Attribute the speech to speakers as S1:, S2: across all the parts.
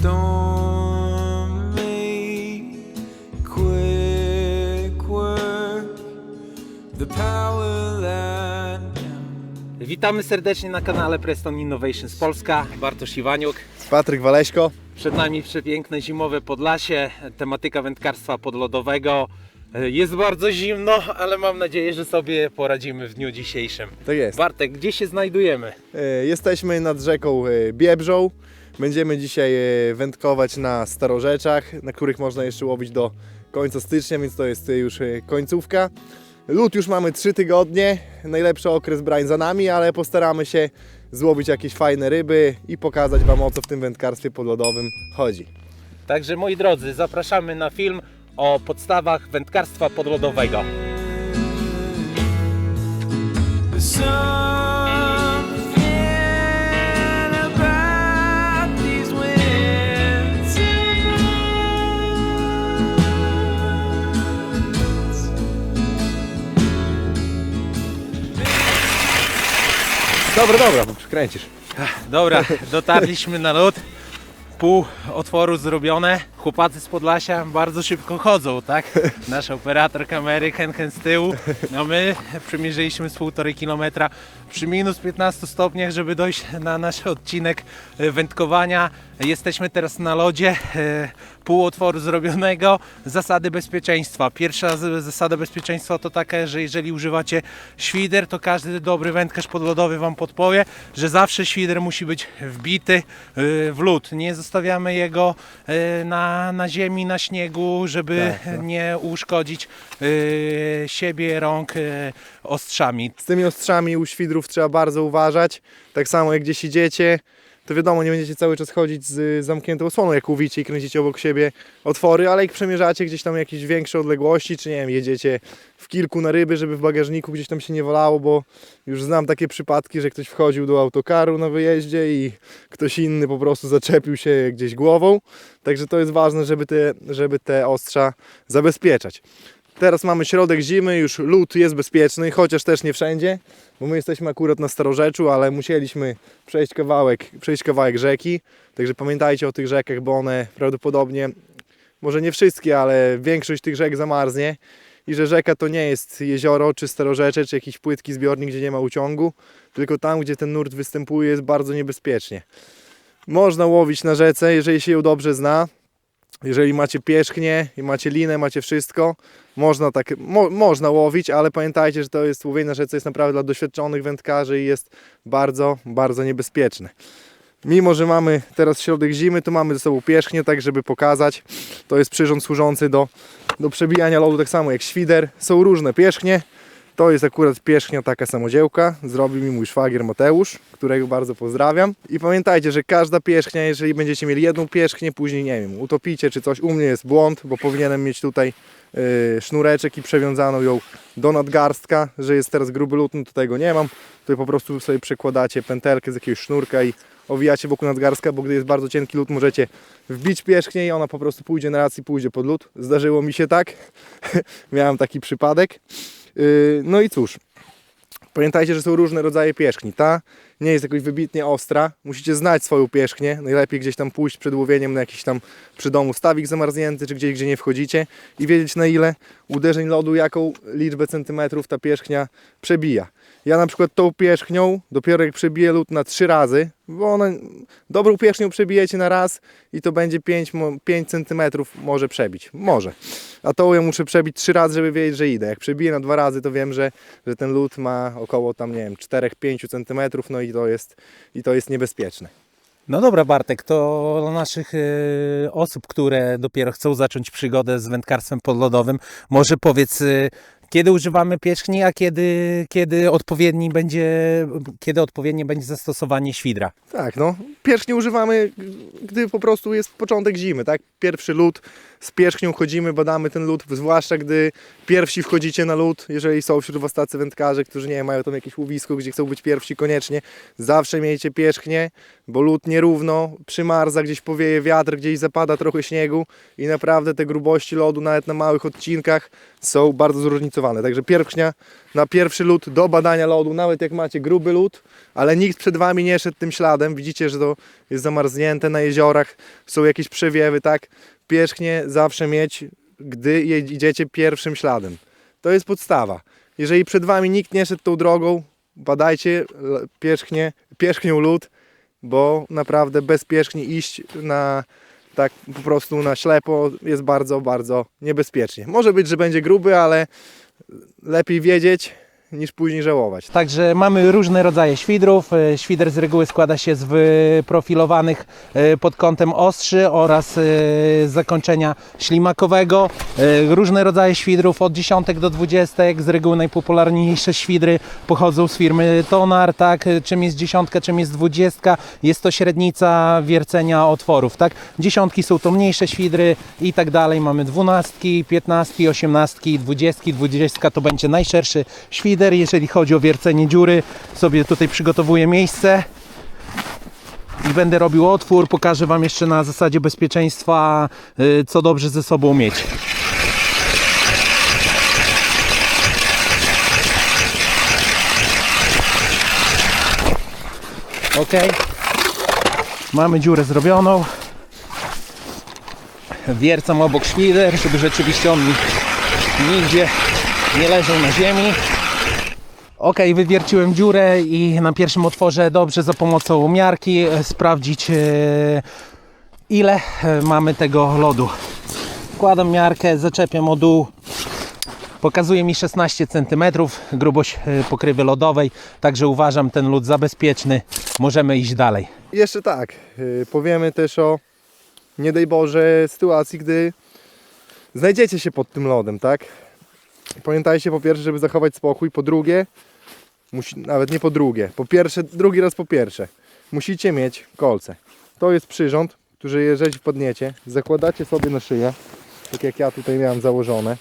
S1: storm made quick work. The power that
S2: Witamy serdecznie na kanale Preston Innovations Polska. Bartosz Iwaniuk.
S3: Patryk Waleśko.
S2: Przed nami przepiękne zimowe Podlasie, tematyka wędkarstwa podlodowego. Jest bardzo zimno, ale mam nadzieję, że sobie poradzimy w dniu dzisiejszym.
S3: Tak jest.
S2: Bartek, gdzie się znajdujemy?
S3: Jesteśmy nad rzeką Biebrzą. Będziemy dzisiaj wędkować na starorzeczach, na których można jeszcze łowić do końca stycznia, więc to jest już końcówka. Lód już mamy 3 tygodnie, najlepszy okres brań za nami, ale postaramy się złowić jakieś fajne ryby i pokazać Wam, o co w tym wędkarstwie podlodowym chodzi.
S2: Także moi drodzy, zapraszamy na film o podstawach wędkarstwa podlodowego.
S1: something about these winds.
S3: Dobra, bo przykręcisz.
S2: Dobra, dotarliśmy na lód. Pół otworu zrobione. Chłopacy z Podlasia bardzo szybko chodzą, tak? Nasz operator kamery, Hen z tyłu. No my przemierzyliśmy z 1,5 kilometra przy minus 15 stopniach, żeby dojść na nasz odcinek wędkowania. Jesteśmy teraz na lodzie. Pół otworu zrobionego. Zasady bezpieczeństwa. Pierwsza zasada bezpieczeństwa to taka, że jeżeli używacie świder, to każdy dobry wędkarz podlodowy Wam podpowie, że zawsze świder musi być wbity w lód. Nie zostawiamy jego na ziemi, na śniegu, żeby nie uszkodzić siebie, rąk ostrzami.
S3: Z tymi ostrzami u świdrów trzeba bardzo uważać. Tak samo jak gdzieś idziecie, to wiadomo, nie będziecie cały czas chodzić z zamkniętą osłoną, jak łowicie i kręcicie obok siebie otwory, ale jak przemierzacie gdzieś tam jakieś większe odległości, czy nie wiem, jedziecie w kilku na ryby, żeby w bagażniku gdzieś tam się nie walało, bo już znam takie przypadki, że ktoś wchodził do autokaru na wyjeździe i ktoś inny po prostu zaczepił się gdzieś głową. Także to jest ważne, żeby te ostrza zabezpieczać. Teraz mamy środek zimy, już lód jest bezpieczny, chociaż też nie wszędzie, bo my jesteśmy akurat na Starorzeczu, ale musieliśmy przejść kawałek rzeki. Także pamiętajcie o tych rzekach, bo one prawdopodobnie, może nie wszystkie, ale większość tych rzek zamarznie. I że rzeka to nie jest jezioro, czy Starorzecze, czy jakiś płytki zbiornik, gdzie nie ma uciągu, tylko tam, gdzie ten nurt występuje, jest bardzo niebezpiecznie. Można łowić na rzece, jeżeli się ją dobrze zna. Jeżeli macie pierzchnię i macie linę, macie wszystko, można łowić, ale pamiętajcie, że to jest łowienie na rzece jest naprawdę dla doświadczonych wędkarzy i jest bardzo, bardzo niebezpieczne. Mimo że mamy teraz środek zimy, to mamy ze sobą pierzchnię, tak żeby pokazać. To jest przyrząd służący do przebijania lodu, tak samo jak świder. Są różne pierzchnie. To jest akurat pierzchnia taka samodziełka. Zrobił mi mój szwagier Mateusz, którego bardzo pozdrawiam. I pamiętajcie, że każda pierzchnia, jeżeli będziecie mieli jedną pierzchnię, później nie wiem, utopicie czy coś, u mnie jest błąd, bo powinienem mieć tutaj sznureczek i przewiązano ją do nadgarstka, że jest teraz gruby lód, no to tego nie mam. Tutaj po prostu sobie przekładacie pętelkę z jakiegoś sznurka i owijacie wokół nadgarstka, bo gdy jest bardzo cienki lód, możecie wbić pierzchnię i ona po prostu pójdzie na raz i pójdzie pod lód. Zdarzyło mi się tak. Miałem taki przypadek. No i cóż, pamiętajcie, że są różne rodzaje pierzchni. Ta nie jest jakoś wybitnie ostra. Musicie znać swoją pierzchnię. Najlepiej gdzieś tam pójść przed łowieniem na jakiś tam przy domu stawik zamarznięty, czy gdzieś, gdzie nie wchodzicie i wiedzieć, na ile uderzeń lodu, jaką liczbę centymetrów ta pierzchnia przebija. Ja na przykład tą pierzchnią dopiero jak przebiję lód na 3 razy, bo ona dobrą pierzchnią przebijecie na raz i to będzie 5 cm może przebić. Może. A tą ja muszę przebić 3 razy, żeby wiedzieć, że idę. Jak przebiję na 2 razy, to wiem, że ten lód ma około tam, nie wiem, 4-5 cm, no i to jest niebezpieczne.
S2: No dobra Bartek, to dla naszych osób, które dopiero chcą zacząć przygodę z wędkarstwem podlodowym, może powiedz, kiedy używamy pierzchni, a kiedy odpowiednie będzie zastosowanie świdra?
S3: Tak, no. Pierzchni używamy, gdy po prostu jest początek zimy, tak? Pierwszy lód, z pierzchnią chodzimy, badamy ten lód, zwłaszcza gdy pierwsi wchodzicie na lód, jeżeli są wśród was tacy wędkarze, którzy nie mają tam jakieś łowisko, gdzie chcą być pierwsi koniecznie, zawsze miejcie pierzchnię, bo lód nierówno przymarza, gdzieś powieje wiatr, gdzieś zapada trochę śniegu i naprawdę te grubości lodu nawet na małych odcinkach są bardzo zróżnicowane. Także pierzchnia na pierwszy lód do badania lodu, nawet jak macie gruby lód, ale nikt przed wami nie szedł tym śladem, widzicie, że to jest zamarznięte na jeziorach, są jakieś przewiewy, tak? Pierzchnię zawsze mieć, gdy idziecie pierwszym śladem. To jest podstawa. Jeżeli przed wami nikt nie szedł tą drogą, badajcie pierzchnią lód, bo naprawdę bez pierzchni iść na tak po prostu na ślepo jest bardzo, bardzo niebezpiecznie. Może być, że będzie gruby, ale lepiej wiedzieć niż później żałować.
S2: Także mamy różne rodzaje świdrów. Świder z reguły składa się z wyprofilowanych pod kątem ostrzy oraz zakończenia ślimakowego. Różne rodzaje świdrów od 10 do 20. Z reguły najpopularniejsze świdry pochodzą z firmy Tonar, tak? Czym jest 10, czym jest 20? Jest to średnica wiercenia otworów, tak? 10 są to mniejsze świdry i tak dalej. Mamy 12, 15, 18, 20. 20 to będzie najszerszy świdr. Jeżeli chodzi o wiercenie dziury, sobie tutaj przygotowuję miejsce i będę robił otwór. Pokażę wam jeszcze na zasadzie bezpieczeństwa, co dobrze ze sobą mieć. Ok, mamy dziurę zrobioną. Wiercam obok świder, żeby rzeczywiście on nigdzie nie leżał na ziemi. Ok, wywierciłem dziurę i na pierwszym otworze dobrze za pomocą miarki sprawdzić, ile mamy tego lodu. Wkładam miarkę, zaczepiam o dół. Pokazuje mi 16 cm grubość pokrywy lodowej, także uważam ten lód za bezpieczny. Możemy iść dalej.
S3: Jeszcze tak, powiemy też o, nie daj Boże, sytuacji, gdy znajdziecie się pod tym lodem, tak? Pamiętajcie po pierwsze, żeby zachować spokój, po drugie, nawet nie po drugie, po pierwsze, drugi raz po pierwsze, musicie mieć kolce. To jest przyrząd, który jeżeli wpadniecie, zakładacie sobie na szyję, tak jak ja tutaj miałem założone.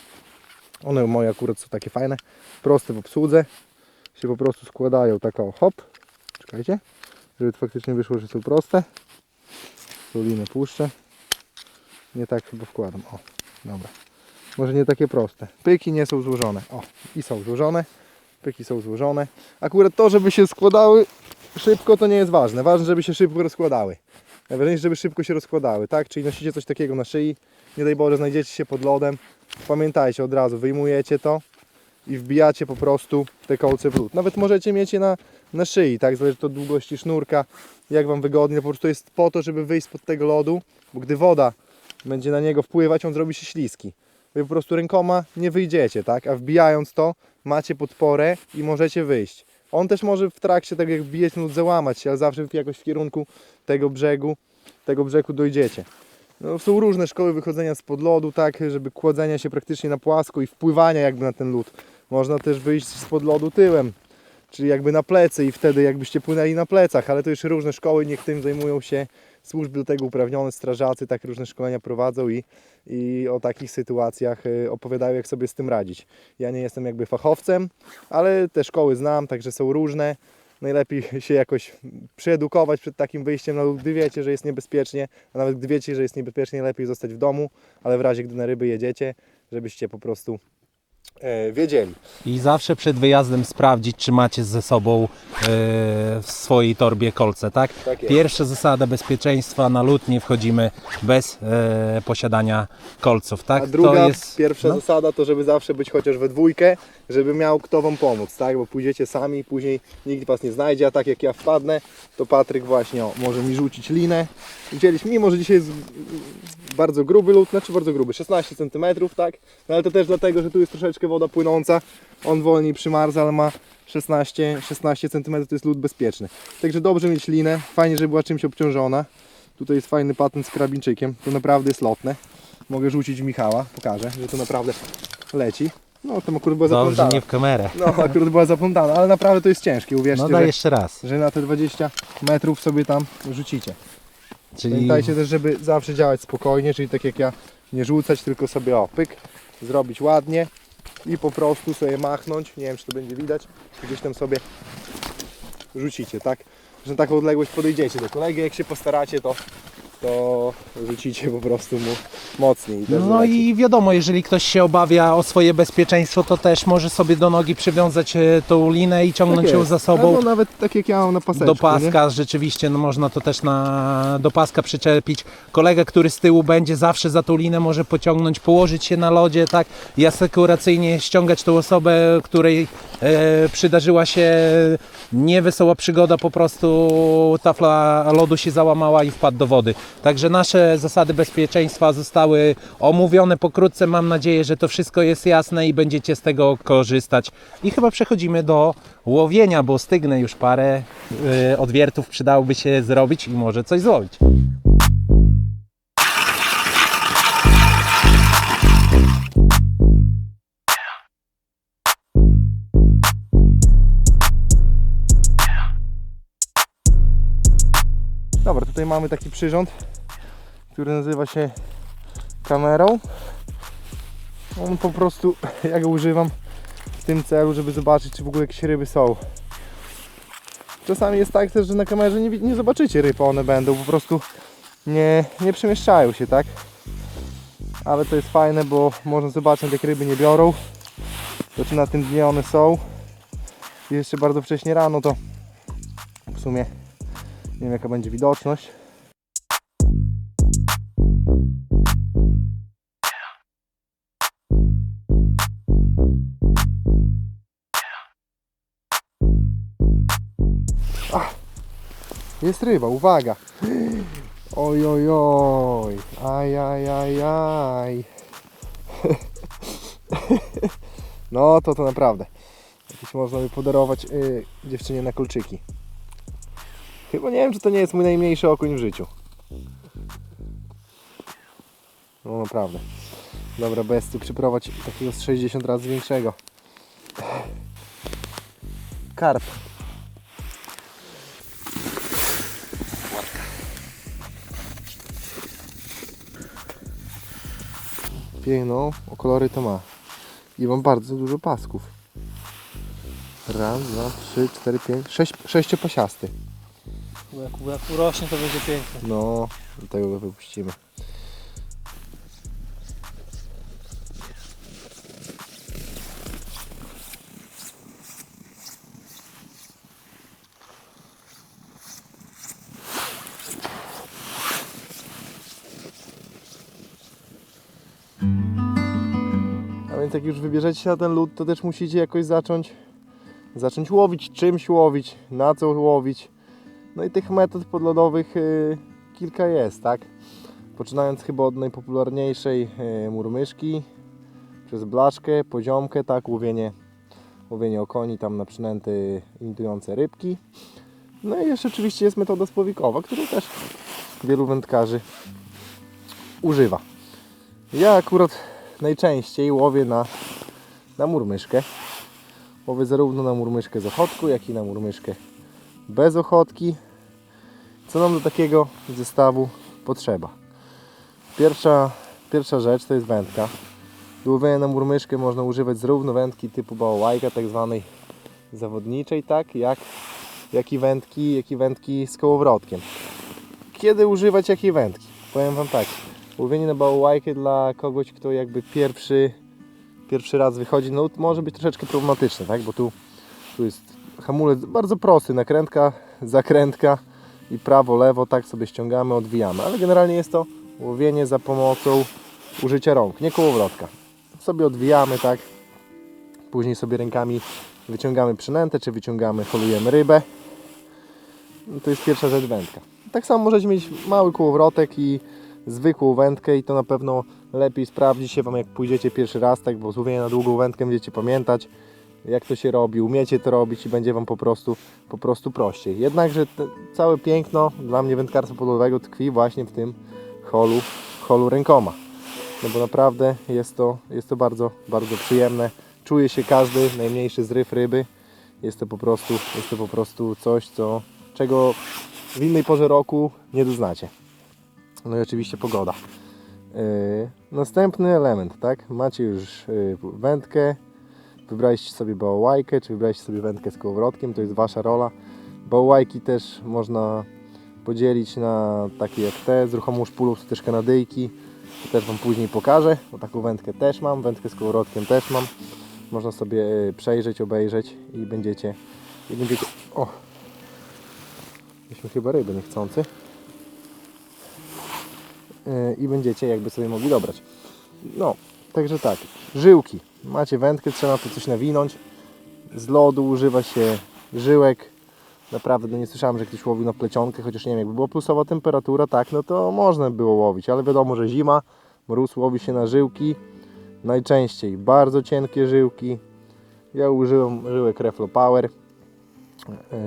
S3: One moje akurat są takie fajne, proste w obsłudze, się po prostu składają tak o hop, czekajcie, żeby faktycznie wyszło, że są proste. Tu linę puszczę, nie tak chyba wkładam, o, dobra. Może nie takie proste. Pyki nie są złożone. O, i są złożone. Pyki są złożone. Akurat to, żeby się składały szybko, to nie jest ważne. Ważne, żeby się szybko rozkładały. Najważniejsze, żeby szybko się rozkładały, tak? Czyli nosicie coś takiego na szyi. Nie daj Boże, znajdziecie się pod lodem. Pamiętajcie, od razu wyjmujecie to i wbijacie po prostu te kolce w lód. Nawet możecie mieć je na szyi, tak? Zależy to od długości sznurka, jak Wam wygodnie. Po prostu jest po to, żeby wyjść spod tego lodu, bo gdy woda będzie na niego wpływać, on zrobi się śliski. Wy po prostu rękoma nie wyjdziecie, tak? A wbijając to, macie podporę i możecie wyjść. On też może w trakcie, tak jak wbijecie lód, załamać się, ale zawsze jakoś w kierunku tego brzegu dojdziecie. No, są różne szkoły wychodzenia spod lodu, tak? Żeby kładzenia się praktycznie na płasko i wpływania jakby na ten lód. Można też wyjść spod lodu tyłem, czyli jakby na plecy i wtedy jakbyście płynęli na plecach, ale to już różne szkoły, niech tym zajmują się służby do tego uprawnione, strażacy, tak różne szkolenia prowadzą i o takich sytuacjach opowiadają, jak sobie z tym radzić. Ja nie jestem jakby fachowcem, ale te szkoły znam, także są różne. Najlepiej się jakoś przeedukować przed takim wyjściem na lód, gdy wiecie, że jest niebezpiecznie, a nawet gdy wiecie, że jest niebezpiecznie, lepiej zostać w domu, ale w razie, gdy na ryby jedziecie, żebyście po prostu wiedzieli.
S2: I zawsze przed wyjazdem sprawdzić, czy macie ze sobą w swojej torbie kolce, tak?
S3: Tak jest.
S2: Pierwsza zasada bezpieczeństwa, na lód nie wchodzimy bez posiadania kolców, tak?
S3: A druga,
S2: to jest,
S3: pierwsza zasada to, żeby zawsze być chociaż we dwójkę, żeby miał kto Wam pomóc, tak? Bo pójdziecie sami, później nikt Was nie znajdzie, a tak jak ja wpadnę, to Patryk właśnie może mi rzucić linę. Widzieliśmy, mimo że dzisiaj jest bardzo gruby lód, znaczy bardzo gruby, 16 cm, tak? No ale to też dlatego, że tu jest troszeczkę woda płynąca, on wolniej przymarza, ale ma 16 cm, to jest lód bezpieczny. Także dobrze mieć linę, fajnie, żeby była czymś obciążona. Tutaj jest fajny patent z karabinczykiem, to naprawdę jest lotne. Mogę rzucić w Michała, pokażę, że to naprawdę leci. No to akurat była
S2: dobrze,
S3: zaplątana.
S2: nie w kamerę.
S3: No akurat była zaplątana, ale naprawdę to jest ciężkie, uwierzcie,
S2: No daj jeszcze raz.
S3: że na te 20 metrów sobie tam rzucicie.
S2: Czyli
S3: Pamiętajcie też, żeby zawsze działać spokojnie, czyli tak jak ja Nie rzucać, tylko sobie pyk, zrobić ładnie i po prostu sobie machnąć. Nie wiem, czy to będzie widać. Gdzieś tam sobie rzucicie, tak? Że na taką odległość podejdziecie do kolegi. Jak się postaracie, to rzucicie po prostu mu mocniej.
S2: No i wiadomo, jeżeli ktoś się obawia o swoje bezpieczeństwo, to też może sobie do nogi przywiązać tą linę i ciągnąć ją za sobą.
S3: No nawet tak jak ja mam na paseczku.
S2: Do paska, rzeczywiście, no można to też do paska przyczepić. Kolega, który z tyłu będzie zawsze za tą linę, może pociągnąć, położyć się na lodzie, tak, i asekuracyjnie ściągać tą osobę, której przydarzyła się niewesoła przygoda, po prostu tafla lodu się załamała i wpadł do wody. Także nasze zasady bezpieczeństwa zostały omówione pokrótce. Mam nadzieję, że to wszystko jest jasne i będziecie z tego korzystać. I chyba przechodzimy do łowienia, bo stygnę już parę odwiertów, przydałoby się zrobić i może coś złowić.
S3: Dobra, tutaj mamy taki przyrząd, który nazywa się kamerą. On po prostu, ja go używam w tym celu, żeby zobaczyć, czy w ogóle jakieś ryby są. Czasami jest tak też, że na kamerze nie zobaczycie ryb, one będą, po prostu nie przemieszczają się, tak? Ale to jest fajne, bo można zobaczyć, jak ryby nie biorą, to czy na tym dnie one są. I jeszcze bardzo wcześnie rano, to w sumie nie wiem, jaka będzie widoczność. Jest ryba, uwaga! Oj, oj, oj! Aj, aj, aj, aj! No to naprawdę. Jakieś można by podarować dziewczynie na kolczyki. Chyba nie wiem, czy to nie jest mój najmniejszy okuń w życiu. No naprawdę. Dobra, besty, przyprowadź takiego z 60 razy większego. Karp. Piękną, o kolory to ma. I mam bardzo dużo pasków. Raz, dwa, trzy, cztery, pięć, sześciopasiasty.
S2: Jak urośnie, to będzie piękne.
S3: No, do tego go wypuścimy. A więc jak już wybierzecie się na ten lód, to też musicie jakoś zacząć łowić, czymś łowić, na co łowić. No i tych metod podlodowych kilka jest, tak? Poczynając chyba od najpopularniejszej murmyszki, przez blaszkę, poziomkę, tak? Łowienie okoni tam na przynęty imitujące rybki. No i jeszcze oczywiście jest metoda spławikowa, którą też wielu wędkarzy używa. Ja akurat najczęściej łowię na murmyszkę. Łowię zarówno na murmyszkę z ochotku, jak i na murmyszkę bez ochotki. Co nam do takiego zestawu potrzeba? Pierwsza rzecz to jest wędka. Do łowienia na murmyszkę można używać zarówno wędki typu bałałajka, tak zwanej zawodniczej, tak, jak i wędki z kołowrotkiem. Kiedy używać jakiej wędki? Powiem Wam tak, łowienie na bałałajkę dla kogoś, kto jakby pierwszy raz wychodzi, no może być troszeczkę problematyczne, tak, bo tu jest hamulec bardzo prosty, nakrętka, zakrętka i prawo, lewo, tak sobie ściągamy, odwijamy, ale generalnie jest to łowienie za pomocą użycia rąk, nie kołowrotka. Sobie odwijamy, tak, później sobie rękami wyciągamy przynętę, czy holujemy rybę. I to jest pierwsza rzecz, wędka. Tak samo możecie mieć mały kołowrotek i zwykłą wędkę i to na pewno lepiej sprawdzi się Wam, jak pójdziecie pierwszy raz, tak, bo z łowienia na długą wędkę będziecie pamiętać, jak to się robi, umiecie to robić i będzie Wam po prostu prościej. Jednakże całe piękno dla mnie wędkarstwa podlodowego tkwi właśnie w tym holu rękoma. No bo naprawdę jest to bardzo, bardzo przyjemne. Czuje się każdy najmniejszy zryw ryby. Jest to po prostu coś, czego w innej porze roku nie doznacie. No i oczywiście pogoda. Następny element, tak? Macie już wędkę, wybraliście sobie bałałajkę, czy wybraliście sobie wędkę z kołowrotkiem, to jest wasza rola. Bałałajki też można podzielić na takie jak te z ruchomą szpulą, czy też kanadyjki. To też wam później pokażę, bo taką wędkę też mam, wędkę z kołowrotkiem też mam. Można sobie przejrzeć, obejrzeć i będziecie o! Mieliśmy chyba ryby niechcący. I będziecie jakby sobie mogli dobrać. No, także tak, żyłki. Macie wędkę, trzeba na to coś nawinąć. Z lodu używa się żyłek. Naprawdę nie słyszałem, że ktoś łowił na plecionkę, chociaż nie wiem, jakby była plusowa temperatura, tak, no to można było łowić, ale wiadomo, że zima, mróz, łowi się na żyłki. Najczęściej bardzo cienkie żyłki. Ja użyłem żyłek Reflo Power.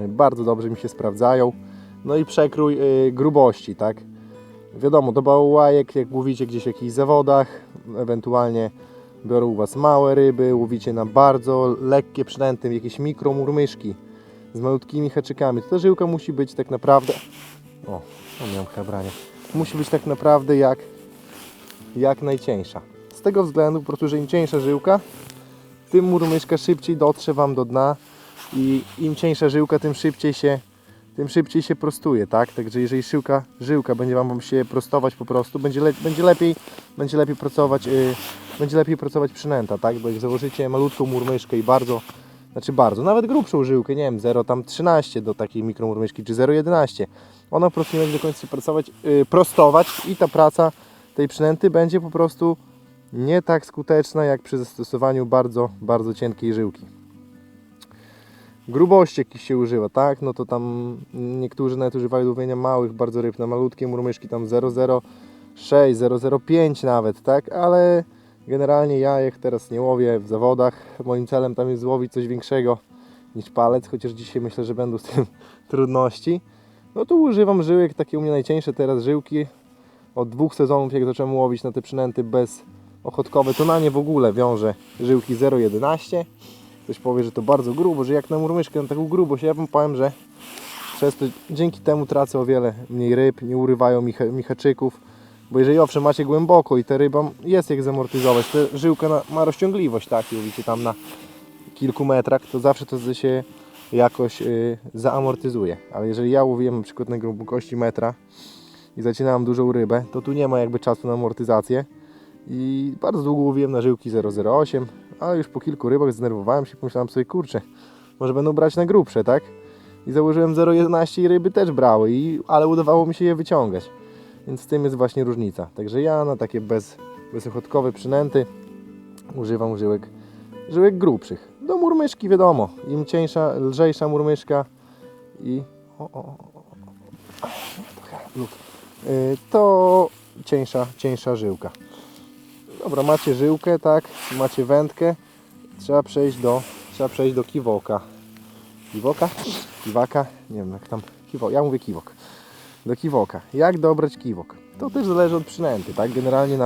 S3: Bardzo dobrze mi się sprawdzają. No i przekrój grubości, tak. Wiadomo, do bałałajek, jak łowicie gdzieś w jakichś zawodach, ewentualnie biorą u Was małe ryby, łowicie na bardzo lekkie przynęty, jakieś mikromurmyszki z malutkimi haczykami. To ta żyłka musi być tak naprawdę... O, miałem chabranie. Musi być tak naprawdę jak najcieńsza. Z tego względu, po prostu, że im cieńsza żyłka, tym murmyszka szybciej dotrze Wam do dna i im cieńsza żyłka, tym szybciej się prostuje, tak? Także jeżeli żyłka będzie Wam się prostować po prostu, będzie lepiej pracować przynęta, tak? Bo jak założycie malutką murmyszkę i bardzo, nawet grubszą żyłkę, nie wiem, 0,13 do takiej mikromurmyszki, czy 0,11, ona po prostu nie będzie do końca prostować i ta praca tej przynęty będzie po prostu nie tak skuteczna jak przy zastosowaniu bardzo, bardzo cienkiej żyłki. Grubości jakiś się używa, tak? No to tam niektórzy nawet używają do łowienia małych bardzo ryb, na malutkie murmyszki tam 0,06, 0,05 nawet, tak? Ale generalnie ja jak teraz nie łowię w zawodach, moim celem tam jest złowić coś większego niż palec, chociaż dzisiaj myślę, że będą z tym trudności. No to używam żyłek, takie u mnie najcieńsze teraz żyłki. Od 2 sezonów jak zacząłem łowić na te przynęty bezochotkowe, to na nie w ogóle wiążę żyłki 0,11. Ktoś powie, że to bardzo grubo, że jak na murmyszkę, na taką grubość. Ja wam powiem, że przez to, dzięki temu tracę o wiele mniej ryb, nie urywają mi haczyków. Bo jeżeli owszem macie głęboko i ta ryba jest jak zamortyzować, ta żyłka ma rozciągliwość, tak, i łowicie tam na kilku metrach, to zawsze to się jakoś zaamortyzuje. Ale jeżeli ja łowiłem na przykład na głębokości metra i zaczynałem dużą rybę, to tu nie ma jakby czasu na amortyzację. I bardzo długo łowiłem na żyłki 0,08, ale już po kilku rybach zdenerwowałem się i pomyślałem sobie, kurczę, może będą brać na grubsze, tak? I założyłem 0,11 i ryby też brały, ale udawało mi się je wyciągać. Więc w tym jest właśnie różnica. Także ja na takie bezochotkowe przynęty używam żyłek grubszych. Do murmyszki wiadomo, im cieńsza, lżejsza murmyszka i to cieńsza żyłka. Dobra, macie żyłkę, tak, macie wędkę, trzeba przejść do kiwoka. Kiwaka, nie wiem jak tam, ja mówię kiwok. Do kiwoka. Jak dobrać kiwok? To też zależy od przynęty, tak? Generalnie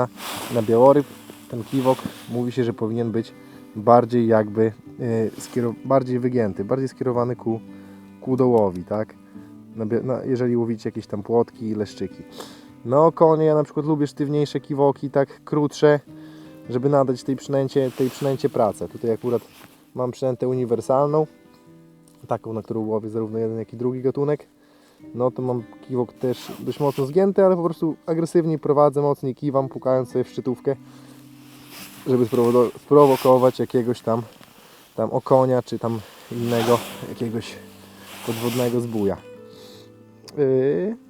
S3: na białoryb ten kiwok mówi się, że powinien być bardziej jakby bardziej wygięty, bardziej skierowany ku dołowi, tak? Jeżeli łowicie jakieś tam płotki i leszczyki. No konie, ja na przykład lubię sztywniejsze kiwoki, tak krótsze, żeby nadać tej przynęcie pracę. Tutaj akurat mam przynętę uniwersalną, taką, na którą łowię zarówno jeden, jak i drugi gatunek. No to mam kiwok też dość mocno zgięty, ale po prostu agresywniej prowadzę, mocniej kiwam, pukając sobie w szczytówkę, żeby sprowokować jakiegoś tam okonia, czy tam innego jakiegoś podwodnego zbója.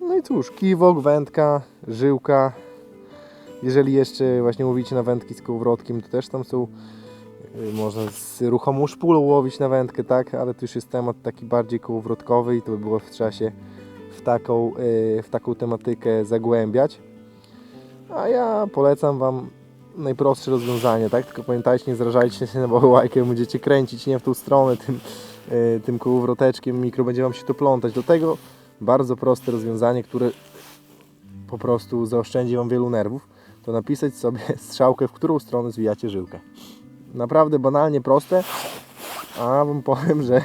S3: No i cóż, kiwok, wędka, żyłka. Jeżeli jeszcze właśnie łowicie na wędki z kołowrotkiem, to też tam są, można z ruchomą szpulą łowić na wędkę, tak? Ale to już jest temat taki bardziej kołowrotkowy i to by było trzeba się w taką tematykę zagłębiać. A ja polecam Wam najprostsze rozwiązanie, tak? Tylko pamiętajcie, nie zrażajcie się na bałałajkę, będziecie kręcić nie w tą stronę tym kołowroteczkiem, mikro będzie Wam się to plątać. Do tego bardzo proste rozwiązanie, które po prostu zaoszczędzi Wam wielu nerwów, to napisać sobie strzałkę, w którą stronę zwijacie żyłkę. Naprawdę banalnie proste, a Wam powiem, że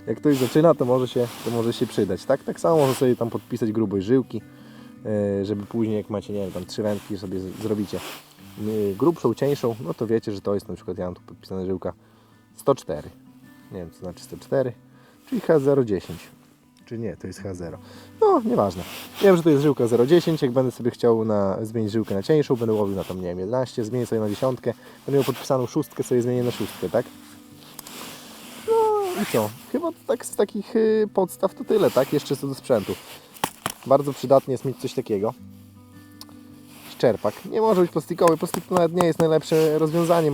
S3: jak ktoś zaczyna, to może się przydać. Tak samo można sobie tam podpisać grubość żyłki, żeby później jak macie, nie wiem, tam 3 wędki sobie zrobicie grubszą, cieńszą, no to wiecie, że to jest na przykład, ja mam tu podpisane żyłka 104, nie wiem co znaczy 104, czyli H010, czy nie, to jest H0, no nieważne, wiem, że to jest żyłka 0,10, jak będę sobie chciał zmienić żyłkę na cieńszą, będę łowił na tam, nie wiem, 11, zmienię sobie na 10, będę miał podpisaną 6, sobie zmienię na 6, tak? No i co, chyba tak z takich podstaw to tyle, tak? Jeszcze co do sprzętu, bardzo przydatnie jest mieć coś takiego. Czerpak. Nie może być plastikowy, plastik to nawet nie jest najlepsze rozwiązanie,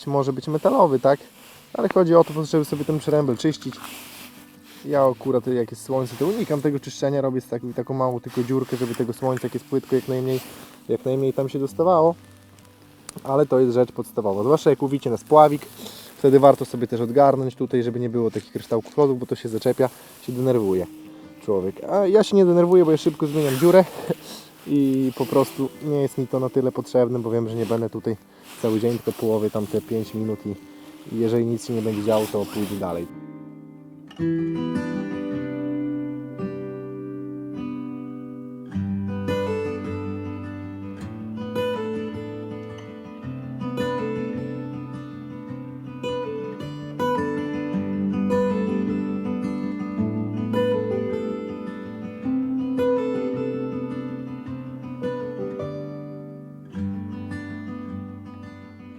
S3: może być metalowy, tak? Ale chodzi o to, żeby sobie ten przerębel czyścić. Ja akurat jak jest słońce, to unikam tego czyszczenia, robię taką małą tylko dziurkę, żeby tego słońca, jak jest płytko, jak najmniej tam się dostawało. Ale to jest rzecz podstawowa, zwłaszcza jak łowicie na spławik, wtedy warto sobie też odgarnąć tutaj, żeby nie było takich kryształków wchodów, bo to się zaczepia, się denerwuje człowiek. A ja się nie denerwuję, bo ja szybko zmieniam dziurę. I po prostu nie jest mi to na tyle potrzebne, bo wiem, że nie będę tutaj cały dzień, tylko połowy tam te 5 minut i jeżeli nic się nie będzie działo, to pójdę dalej.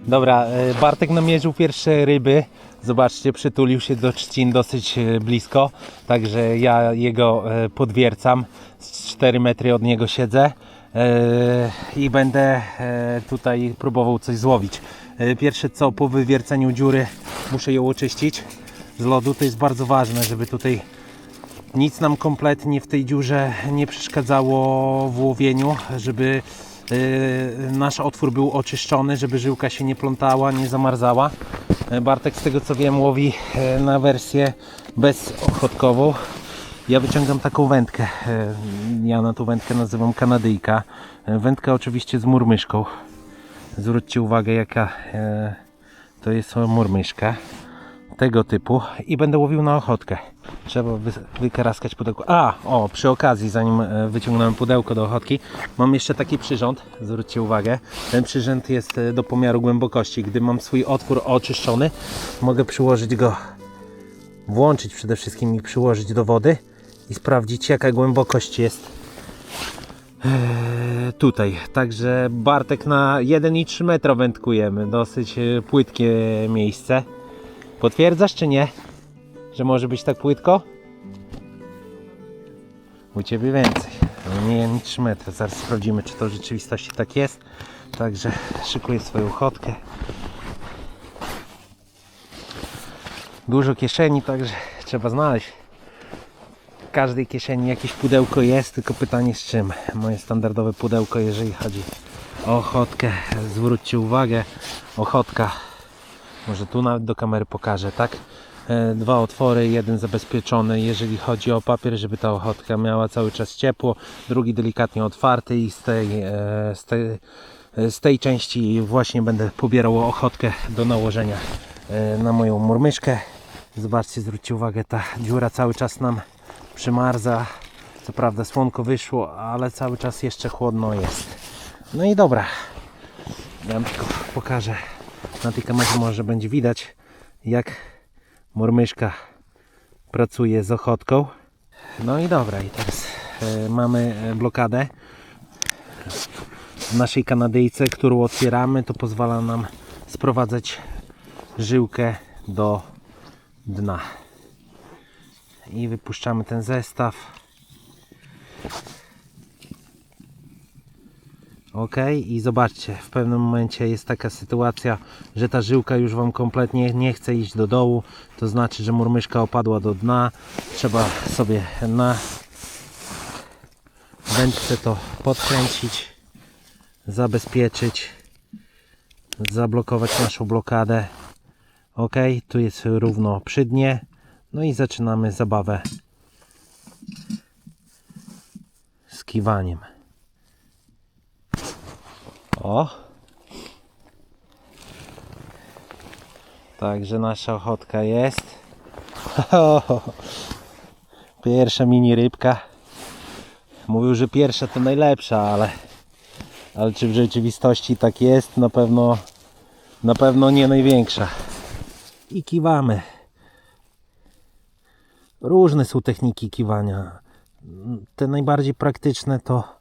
S2: Dobra, Bartek namierzył pierwsze ryby. Zobaczcie, przytulił się do trzcin dosyć blisko. Także ja jego podwiercam. Z 4 metry od niego siedzę. I będę tutaj próbował coś złowić. Pierwsze co, po wywierceniu dziury muszę ją oczyścić z lodu. To jest bardzo ważne, żeby tutaj nic nam kompletnie w tej dziurze nie przeszkadzało w łowieniu, żeby nasz otwór był oczyszczony, żeby żyłka się nie plątała, nie zamarzała. Bartek, z tego co wiem, łowi na wersję bezochotkową. Ja wyciągam taką wędkę. Ja na tą wędkę nazywam kanadyjka. Wędka oczywiście z murmyszką. Zwróćcie uwagę, jaka to jest murmyszka tego typu i będę łowił na ochotkę. Trzeba wykaraskać pudełko. Przy okazji, zanim wyciągnąłem pudełko do ochotki, mam jeszcze taki przyrząd, zwróćcie uwagę. Ten przyrząd jest do pomiaru głębokości. Gdy mam swój otwór oczyszczony, mogę przyłożyć go, włączyć przede wszystkim i przyłożyć do wody i sprawdzić, jaka głębokość jest tutaj. Także Bartek na 1,3 metra wędkujemy. Dosyć płytkie miejsce. Potwierdzasz czy nie? Że może być tak płytko? U Ciebie więcej. Nie 3 metry. Zaraz sprawdzimy, czy to w rzeczywistości tak jest. Także szykuję swoją ochotkę. Dużo kieszeni, także trzeba znaleźć. W każdej kieszeni jakieś pudełko jest, tylko pytanie z czym. Moje standardowe pudełko, jeżeli chodzi o ochotkę. Zwróćcie uwagę, ochotka. Może tu nawet do kamery pokażę, tak? 2 otwory, jeden zabezpieczony, jeżeli chodzi o papier, żeby ta ochotka miała cały czas ciepło, drugi delikatnie otwarty i z tej części właśnie będę pobierał ochotkę do nałożenia na moją murmyszkę. Zobaczcie, zwróćcie uwagę, ta dziura cały czas nam przymarza. Co prawda słonko wyszło, ale cały czas jeszcze chłodno jest. No i dobra, ja wam tylko pokażę. Na tej kamerze może będzie widać, jak murmyszka pracuje z ochotką. No i dobra, i teraz mamy blokadę w naszej kanadyjce, którą otwieramy. To pozwala nam sprowadzać żyłkę do dna. I wypuszczamy ten zestaw. Ok, i zobaczcie, w pewnym momencie jest taka sytuacja, że ta żyłka już Wam kompletnie nie chce iść do dołu. To znaczy, że murmyszka opadła do dna. Trzeba sobie na wędce to podkręcić, zabezpieczyć, zablokować naszą blokadę. Ok, tu jest równo przy dnie. No i zaczynamy zabawę z kiwaniem. O! Także nasza ochotka jest. Pierwsza mini rybka. Mówił, że pierwsza to najlepsza, ale czy w rzeczywistości tak jest? Na pewno nie największa. I kiwamy. Różne są techniki kiwania. Te najbardziej praktyczne to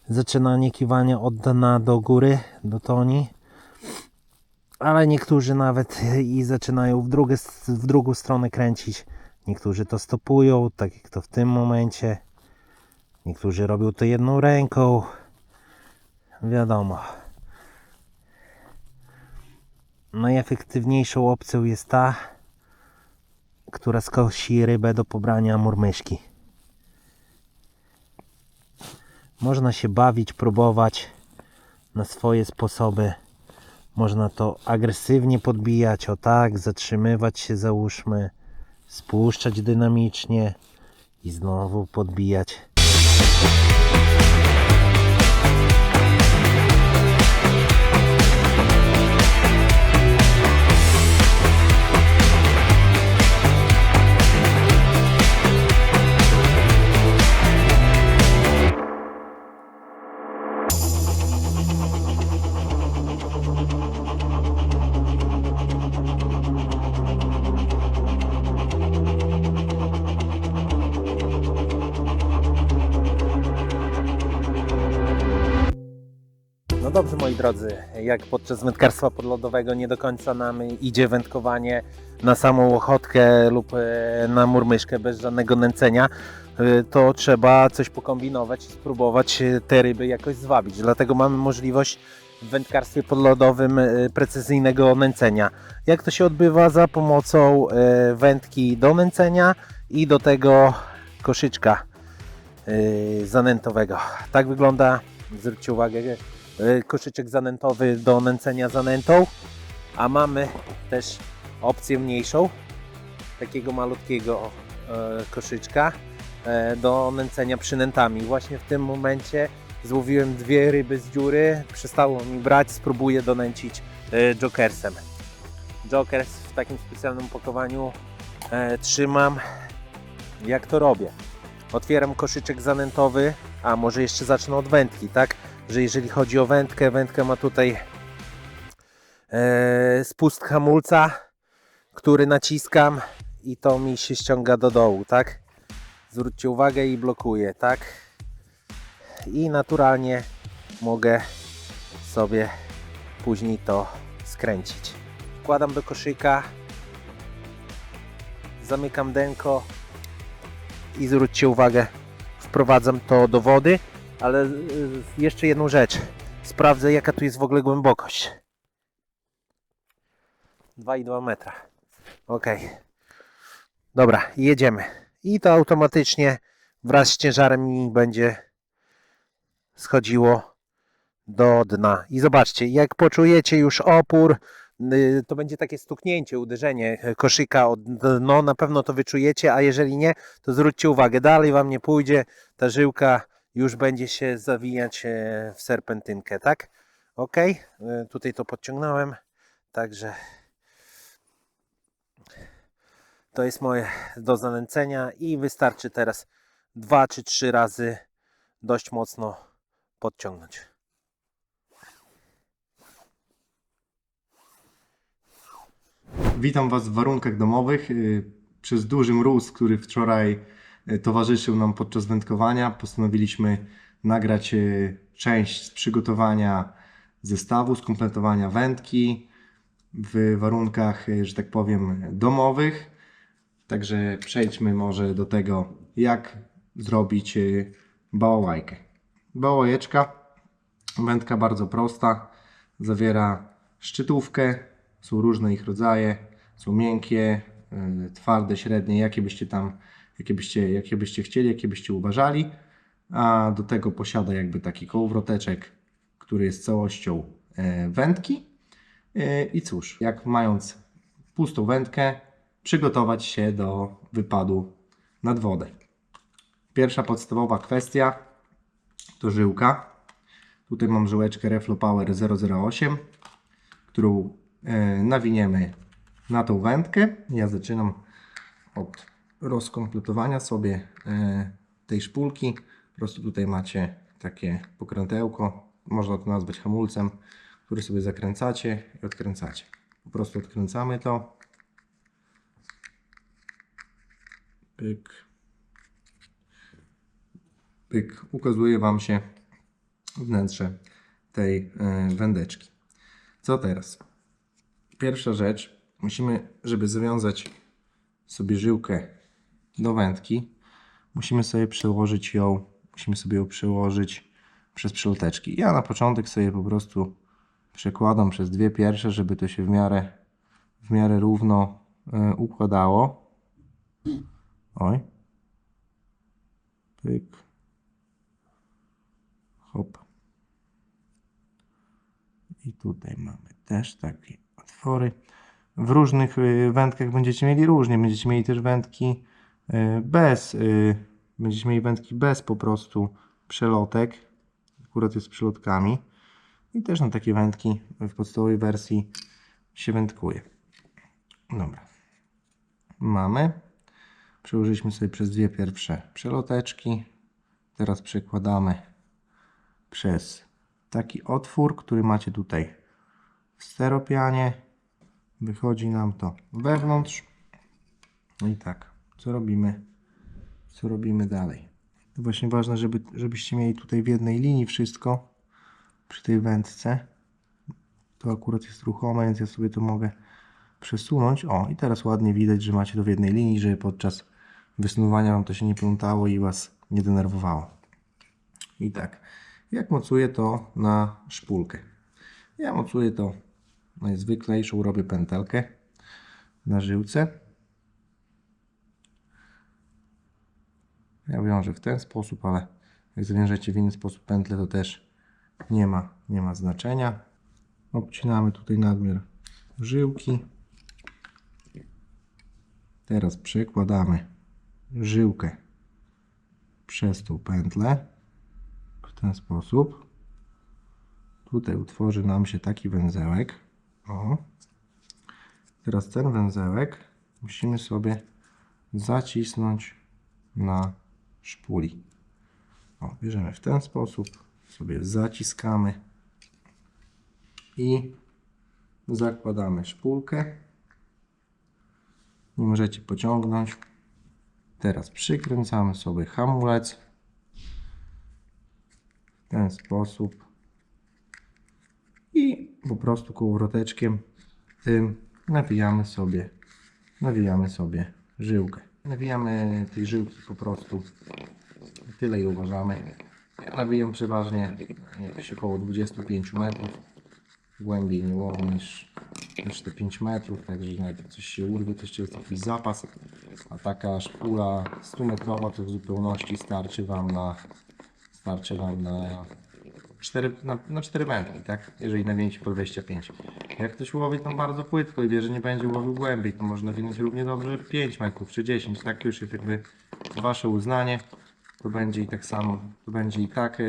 S2: zaczynanie kiwania od dna do góry, do toni. Ale niektórzy nawet i zaczynają w drugą stronę kręcić. Niektórzy to stopują, tak jak to w tym momencie. Niektórzy robią to jedną ręką. Wiadomo. Najefektywniejszą opcją jest ta, która skosi rybę do pobrania murmyszki. Można się bawić, próbować na swoje sposoby. Można to agresywnie podbijać, o tak, zatrzymywać się, załóżmy, spuszczać dynamicznie i znowu podbijać. No dobrze, moi drodzy, jak podczas wędkarstwa podlodowego nie do końca nam idzie wędkowanie na samą ochotkę lub na murmyszkę bez żadnego nęcenia, to trzeba coś pokombinować i spróbować te ryby jakoś zwabić. Dlatego mamy możliwość w wędkarstwie podlodowym precyzyjnego nęcenia. Jak to się odbywa? Za pomocą wędki do nęcenia i do tego koszyczka zanętowego. Tak wygląda, zwróćcie uwagę, koszyczek zanętowy do nęcenia zanętą, a mamy też opcję mniejszą, takiego malutkiego koszyczka do nęcenia przynętami. Właśnie w tym momencie złowiłem 2 ryby z dziury, przestało mi brać, spróbuję donęcić jokersem. Jokers w takim specjalnym opakowaniu trzymam. Jak to robię? Otwieram koszyczek zanętowy, a może jeszcze zacznę od wędki, tak? Że jeżeli chodzi o wędkę, wędka ma tutaj spust hamulca, który naciskam i to mi się ściąga do dołu, tak? Zwróćcie uwagę i blokuje, tak? I naturalnie mogę sobie później to skręcić. Wkładam do koszyka, zamykam denko i zwróćcie uwagę, wprowadzam to do wody. Ale jeszcze jedną rzecz. Sprawdzę, jaka tu jest w ogóle głębokość. 2,2 metra. Ok. Dobra, jedziemy. I to automatycznie wraz z ciężarem mi będzie schodziło do dna. I zobaczcie, jak poczujecie już opór, to będzie takie stuknięcie, uderzenie koszyka o dno. Na pewno to wyczujecie, a jeżeli nie, to zwróćcie uwagę. Dalej Wam nie pójdzie ta żyłka, już będzie się zawijać w serpentynkę, tak? Ok, tutaj to podciągnąłem, także to jest moje do zanęcenia i wystarczy teraz 2 czy 3 razy dość mocno podciągnąć.
S3: Witam Was w warunkach domowych. Przez duży mróz, który wczoraj towarzyszył nam podczas wędkowania, postanowiliśmy nagrać część z przygotowania zestawu, skompletowania wędki w warunkach, że tak powiem, domowych. Także przejdźmy może do tego, jak zrobić bałałajkę. Bałałajeczka, wędka bardzo prosta, zawiera szczytówkę, są różne ich rodzaje, są miękkie, twarde, średnie, jakie byście chcieli, jakie byście uważali. A do tego posiada jakby taki kołowroteczek, który jest całością wędki. I cóż, jak mając pustą wędkę, przygotować się do wypadu nad wodę. Pierwsza podstawowa kwestia to żyłka. Tutaj mam żyłeczkę Reflo Power 008, którą nawiniemy na tą wędkę. Ja zaczynam od rozkompletowania sobie tej szpulki.
S4: Po prostu tutaj macie takie pokrętełko, można to nazwać hamulcem, który sobie zakręcacie i odkręcacie. Po prostu odkręcamy to. Pyk. Pyk. Ukazuje Wam się wnętrze tej wędeczki. Co teraz? Pierwsza rzecz, musimy, żeby zawiązać sobie żyłkę do wędki, musimy sobie ją przełożyć przez przeloteczki. Ja na początek sobie po prostu przekładam przez dwie pierwsze, żeby to się w miarę równo układało. Oj. Pyk. Hop. I tutaj mamy też takie otwory. W różnych wędkach będziecie mieli różnie. Będziecie mieli też wędki bez po prostu przelotek. Akurat jest z przelotkami. I też na takie wędki w podstawowej wersji się wędkuje. Dobra. Mamy. Przełożyliśmy sobie przez dwie pierwsze przeloteczki. Teraz przekładamy przez taki otwór, który macie tutaj w steropianie. Wychodzi nam to wewnątrz. No i tak, co robimy dalej? To właśnie ważne, żebyście mieli tutaj w jednej linii wszystko przy tej wędce. To akurat jest ruchome, więc ja sobie to mogę przesunąć. O, i teraz ładnie widać, że macie to w jednej linii, żeby podczas wysnuwania Wam to się nie plątało i Was nie denerwowało. I tak, jak mocuję to na szpulkę? Ja mocuję to najzwyklejszą, robię pętelkę na żyłce. Ja wiążę w ten sposób, ale jak zawiążecie w inny sposób pętlę, to też nie ma znaczenia. Obcinamy tutaj nadmiar żyłki. Teraz przekładamy żyłkę przez tą pętlę w ten sposób. Tutaj utworzy nam się taki węzełek. O. Teraz ten węzełek musimy sobie zacisnąć na szpuli. O, bierzemy w ten sposób, sobie zaciskamy i zakładamy szpulkę. Nie możecie pociągnąć. Teraz przykręcamy sobie hamulec w ten sposób i po prostu kołowroteczkiem tym nawijamy sobie żyłkę. Nawijamy tej żyłki po prostu tyle, ile uważamy. Ja nawijam przeważnie jakieś około 25 metrów. Głębiej nie łowię niż te 5 metrów, także nawet jak coś się urwie, to jeszcze jest jakiś zapas. A taka szpula 100-metrowa to w zupełności starczy Wam na 4 metry, tak? Jeżeli nawiniecie po 25. Jak ktoś łowi tam bardzo płytko i wie, że nie będzie łowił głębiej, to można nawinąć równie dobrze 5 metrów czy 10. Tak już jest jakby Wasze uznanie. To będzie i tak samo, to będzie i tak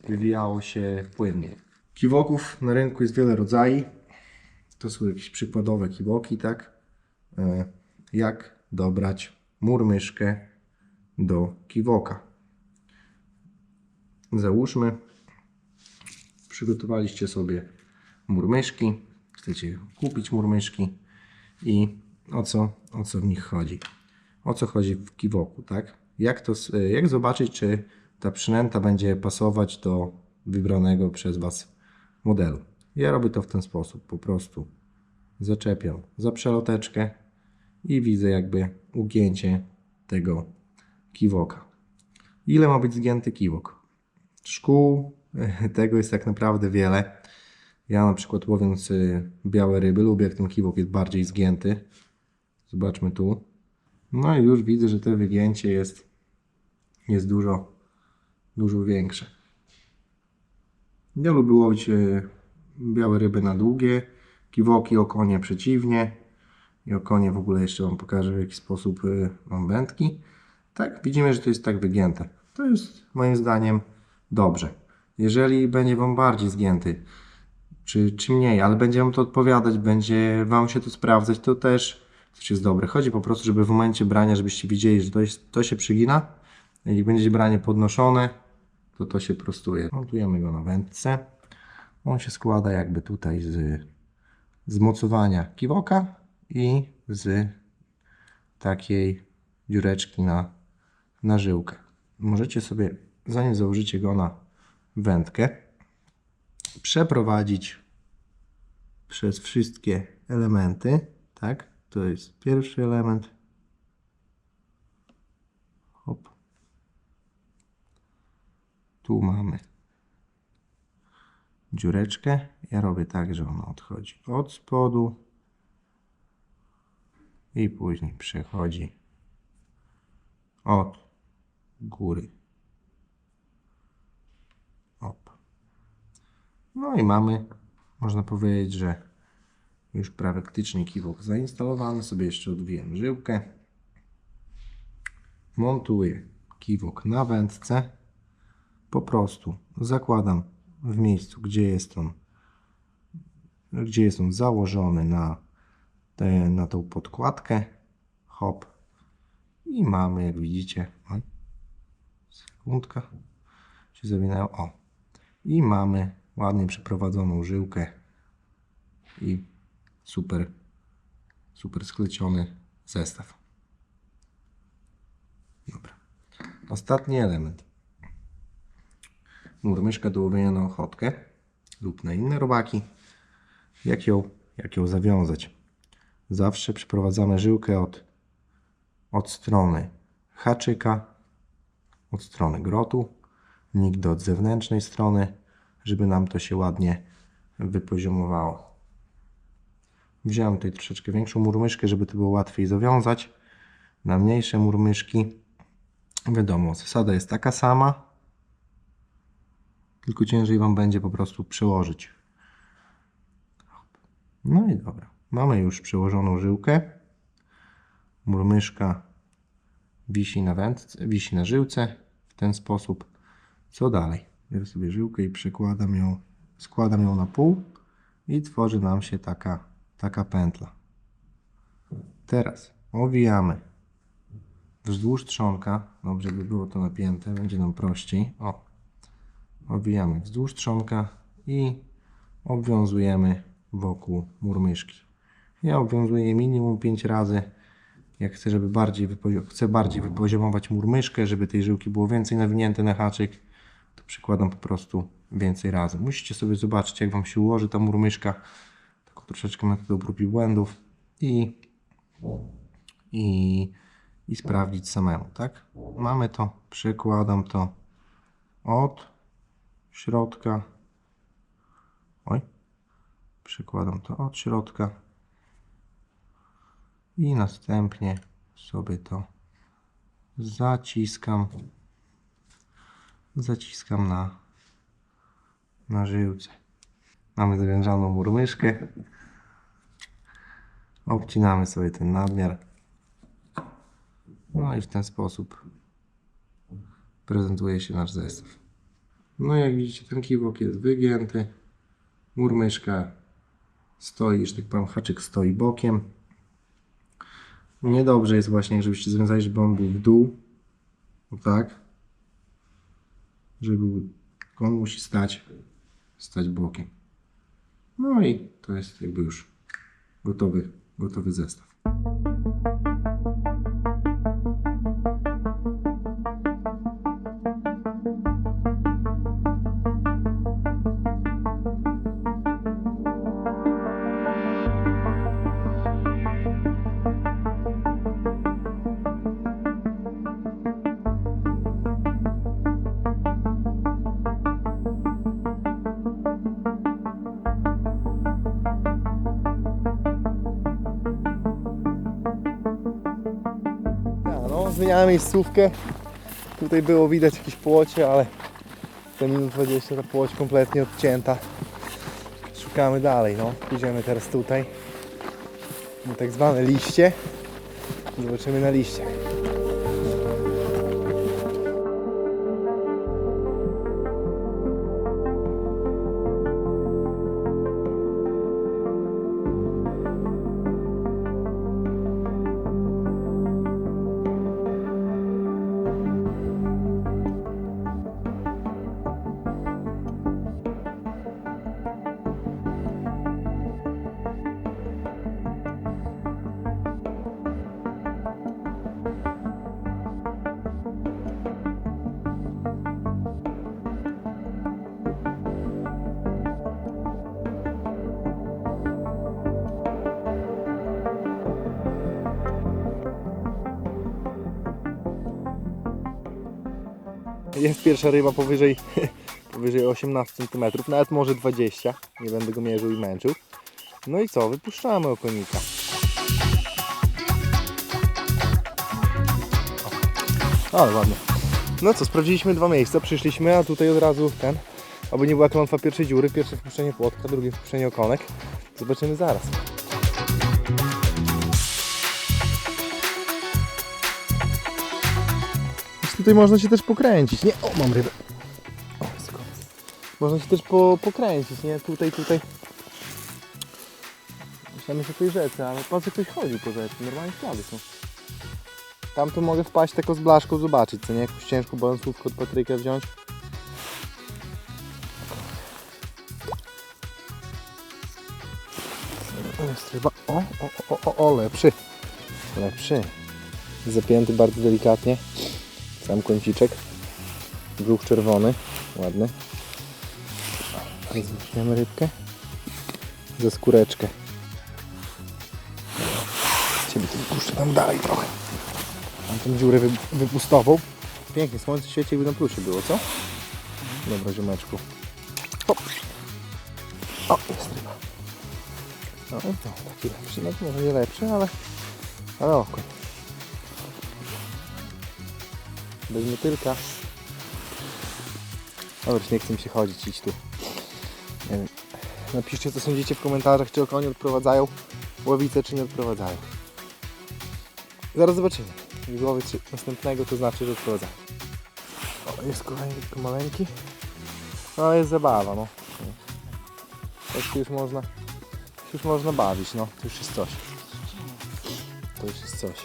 S4: wywijało się płynnie. Kiwoków na rynku jest wiele rodzajów. To są jakieś przykładowe kiwoki, tak? Jak dobrać murmyszkę do kiwoka. Załóżmy, przygotowaliście sobie murmyszki, chcecie kupić murmyszki i o co w nich chodzi? O co chodzi w kiwoku, tak? Jak zobaczyć, czy ta przynęta będzie pasować do wybranego przez Was modelu? Ja robię to w ten sposób, po prostu zaczepiam za przeloteczkę i widzę jakby ugięcie tego kiwoka. Ile ma być zgięty kiwok? Szkół tego jest tak naprawdę wiele. Ja na przykład łowiąc białe ryby lubię, jak ten kiwok jest bardziej zgięty. Zobaczmy tu. No i już widzę, że to wygięcie jest dużo większe. Ja lubię łowić białe ryby na długie, kiwoki, okonie przeciwnie. I okonie w ogóle jeszcze Wam pokażę, w jaki sposób mam wędki. Tak, widzimy, że to jest tak wygięte. To jest moim zdaniem dobrze. Jeżeli będzie Wam bardziej zgięty, czy mniej, ale będzie Wam to odpowiadać, będzie Wam się to sprawdzać, to też jest dobre. Chodzi po prostu, żeby w momencie brania, żebyście widzieli, że to się przygina, Jak będzie branie podnoszone, to się prostuje. Montujemy go na wędce. On się składa jakby tutaj z mocowania kiwoka i z takiej dziureczki na żyłkę. Możecie sobie, zanim założycie go na wędkę, przeprowadzić przez wszystkie elementy. Tak? To jest pierwszy element. Hop. Tu mamy dziureczkę. Ja robię tak, że ona odchodzi od spodu i później przechodzi od góry. Op. No i mamy, można powiedzieć, że już praktycznie kiwok zainstalowany. Sobie jeszcze odwijam żyłkę. Montuję kiwok na wędce. Po prostu zakładam w miejscu, gdzie jest on założony na tą podkładkę. Hop. I mamy, jak widzicie, sekundka, się zawinęło. O. I mamy ładnie przeprowadzoną żyłkę i super skleciony zestaw. Dobra. Ostatni element. Murmyszka do łowienia na ochotkę lub na inne robaki. Jak ją zawiązać? Zawsze przeprowadzamy żyłkę od strony haczyka, od strony grotu, nigdy od zewnętrznej strony, żeby nam to się ładnie wypoziomowało. Wziąłem tutaj troszeczkę większą murmyszkę, żeby to było łatwiej zawiązać. Na mniejsze murmyszki, wiadomo, zasada jest taka sama, tylko ciężej Wam będzie po prostu przełożyć. No i dobra, mamy już przełożoną żyłkę. Murmyszka wisi na wędce, wisi na żyłce w ten sposób. Co dalej? Biorę sobie żyłkę i przekładam ją, składam ją na pół i tworzy nam się taka pętla. Teraz owijamy wzdłuż trzonka. Dobrze by było to napięte, będzie nam prościej. O, owijamy wzdłuż trzonka i obwiązujemy wokół murmyszki. Ja obwiązuję minimum 5 razy. Jak chcę, żeby bardziej wypoziomować murmyszkę, żeby tej żyłki było więcej nawinięte na haczyk, to przykładam po prostu więcej razy. Musicie sobie zobaczyć, jak Wam się ułoży ta murmyszka. Taką troszeczkę metodą prób i błędów i sprawdzić samemu, tak? Mamy to, przekładam to od środka. Przekładam to od środka i następnie sobie to zaciskam na żyłce. Mamy zawiązaną murmyszkę. Obcinamy sobie ten nadmiar. No i w ten sposób prezentuje się nasz zestaw. No jak widzicie, ten kiwok jest wygięty. Murmyszka stoi, że tak powiem, haczyk stoi bokiem. Niedobrze jest właśnie, żebyście związali, żeby on był w dół. O tak. On musi stać bokiem. No i to jest jakby już gotowy zestaw.
S3: No, zmieniałem miejscówkę. Tutaj było widać jakieś płocie, ale za minut 20 ta płoć kompletnie odcięta. Szukamy dalej, no. Idziemy teraz tutaj na tak zwane liście. Zobaczymy na liściach. Jest pierwsza ryba powyżej, powyżej 18 cm, nawet może 20. Nie będę go mierzył i męczył. No i co? Wypuszczamy okonika. Ale ładnie. No co, sprawdziliśmy dwa miejsca, przyszliśmy, a tutaj od razu aby nie była klątwa pierwszej dziury, pierwsze wpuszczenie płotka, drugie wpuszczenie okonek. Zobaczymy zaraz. Tutaj można się też pokręcić, nie? O, mam rybę. O, wysoko. Można się też pokręcić, nie? Tutaj. Myślałem, że tej rzece, ale patrz, jak ktoś chodzi po rzece, normalnie ślady są. Tam tu mogę wpaść taką z blaszką, zobaczyć, co nie? Jakąś ciężką balansówkę od Patryka wziąć. Jest ryba. O, lepszy. Lepszy. Zapięty bardzo delikatnie. Sam kąciczek. Brzuch czerwony. Ładny. Weźmiemy rybkę. Za skóreczkę. Ciebie tu puszczę tam dalej trochę. Mam tą dziurę wypustową. Pięknie, słońce świeci, jakby na plusie było, co? Dobra, ziomeczku. Hop. O, jest ryba. No to taki lepszy, no może nie lepszy, ale okoń. Bez motylka. Dobra, nie chce mi się chodzić, idź tu. Nie wiem. Napiszcie, co sądzicie w komentarzach, czy okonie odprowadzają ławice, czy nie odprowadzają. Zaraz zobaczymy. Jak złowię następnego, to znaczy, że odprowadzają. O, jest kolejny, tylko maleńki. No, jest zabawa, no. Tak się już można bawić, no. To już jest coś. To już jest coś.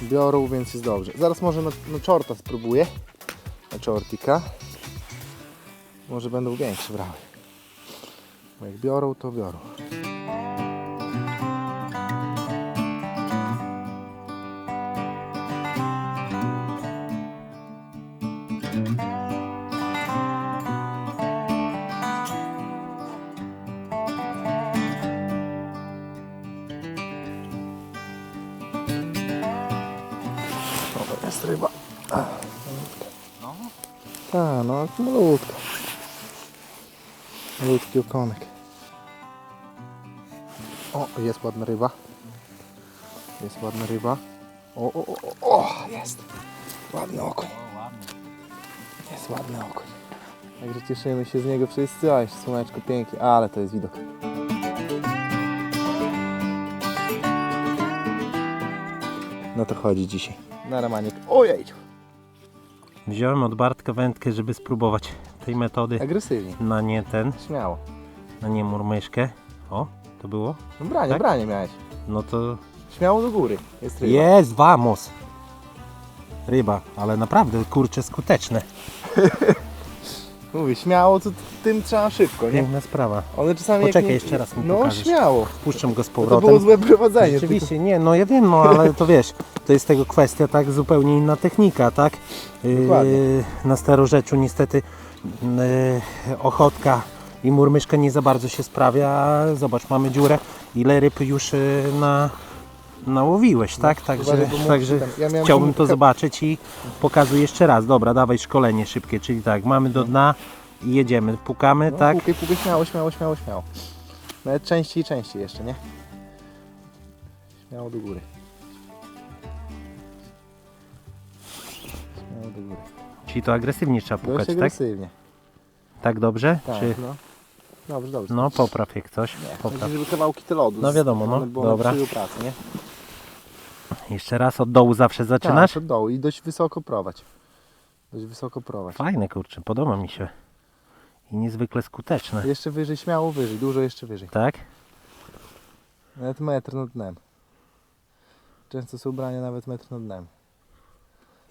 S3: Biorą, więc jest dobrze. Zaraz może na czorta spróbuję. Na czortika. Może będą większe brały. Bo jak biorą, to biorą. Dobra, jest ryba. Tak, no malutka. Malutki okonek. O, jest ładna ryba. Jest ładna ryba. O, jest. Ładny okoń. Jest ładny okoń. Także cieszymy się z niego wszyscy. A, jeszcze słoneczko pięknie, ale to jest widok. No to chodzi dzisiaj. Na ramaniek. Ojej!
S2: Wziąłem od Bartka wędkę, żeby spróbować tej metody
S3: Agresywnie.
S2: na nie
S3: Śmiało.
S2: na nie murmyszkę. O, to było?
S3: No branie,
S2: Tak?
S3: branie miałeś.
S2: No to
S3: Śmiało do góry. Jest ryba.
S2: jest, vamos! Ryba, ale naprawdę, kurczę, skuteczne.
S3: Mówię, śmiało, to tym trzeba szybko, nie?
S2: Piękna sprawa.
S3: One czasami
S2: Poczekaj,
S3: jak nie...
S2: jeszcze raz mu
S3: No
S2: pokażesz.
S3: śmiało.
S2: Wpuszczam go z
S3: To
S2: powrotem.
S3: było złe prowadzenie.
S2: Rzeczywiście, nie, no ja wiem, no ale to wiesz, to jest tego kwestia, tak, zupełnie inna technika, tak?
S3: Dokładnie.
S2: Na Starorzeczu niestety ochotka i murmyszka nie za bardzo się sprawia, a zobacz, mamy dziurę, ile ryb już nałowiłeś, tak? Także,
S3: uważaj, bo mógł
S2: także
S3: tam- ja miałem
S2: chciałbym to
S3: ka-
S2: zobaczyć i pokazuję jeszcze raz. Dobra, dawaj szkolenie szybkie, czyli tak, mamy do dna i jedziemy, pukamy,
S3: No,
S2: tak?
S3: Pukaj, śmiało. Nawet częściej jeszcze, nie? Śmiało do góry. Śmiało do góry.
S2: Czyli to agresywnie trzeba pukać,
S3: Dość
S2: tak?
S3: agresywnie.
S2: Tak dobrze?
S3: Tak,
S2: Czy...
S3: no. Dobrze.
S2: No popraw jak coś,
S3: Nie,
S2: popraw.
S3: żeby kawałki te lodu.
S2: No wiadomo, no.
S3: Bo
S2: Dobra.
S3: Dobra. Pracy, nie?
S2: Jeszcze raz od dołu zawsze zaczynasz?
S3: Tak, od dołu i dość wysoko prowadź.
S2: Fajne, kurczę, podoba mi się. I niezwykle skuteczne,
S3: Jeszcze wyżej, śmiało wyżej, dużo jeszcze wyżej.
S2: tak?
S3: Nawet metr nad dnem. Często są brania nawet metr nad dnem.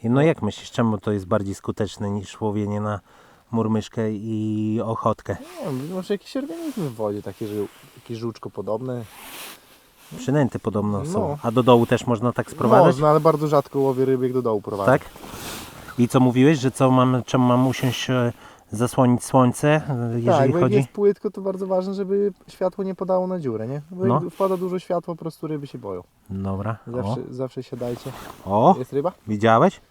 S2: I no jak myślisz, czemu to jest bardziej skuteczne niż łowienie na murmyszkę i ochotkę?
S3: Nie wiem, może jakieś organizmy w wodzie, takie, że jakieś żuczko podobne.
S2: Przynęty podobno są.
S3: No.
S2: A do dołu też można tak sprowadzać?
S3: Można, ale bardzo rzadko łowię ryby, jak do dołu prowadzę.
S2: Tak? I co mówiłeś, że czemu mam usiąść, zasłonić słońce, jeżeli
S3: Tak, bo jak
S2: chodzi?
S3: jest płytko, to bardzo ważne, żeby światło nie padało na dziurę, nie? Bo
S2: No.
S3: jak wpada dużo światła, po prostu ryby się boją.
S2: Dobra.
S3: Zawsze siadajcie.
S2: O,
S3: Jest ryba?
S2: widziałeś?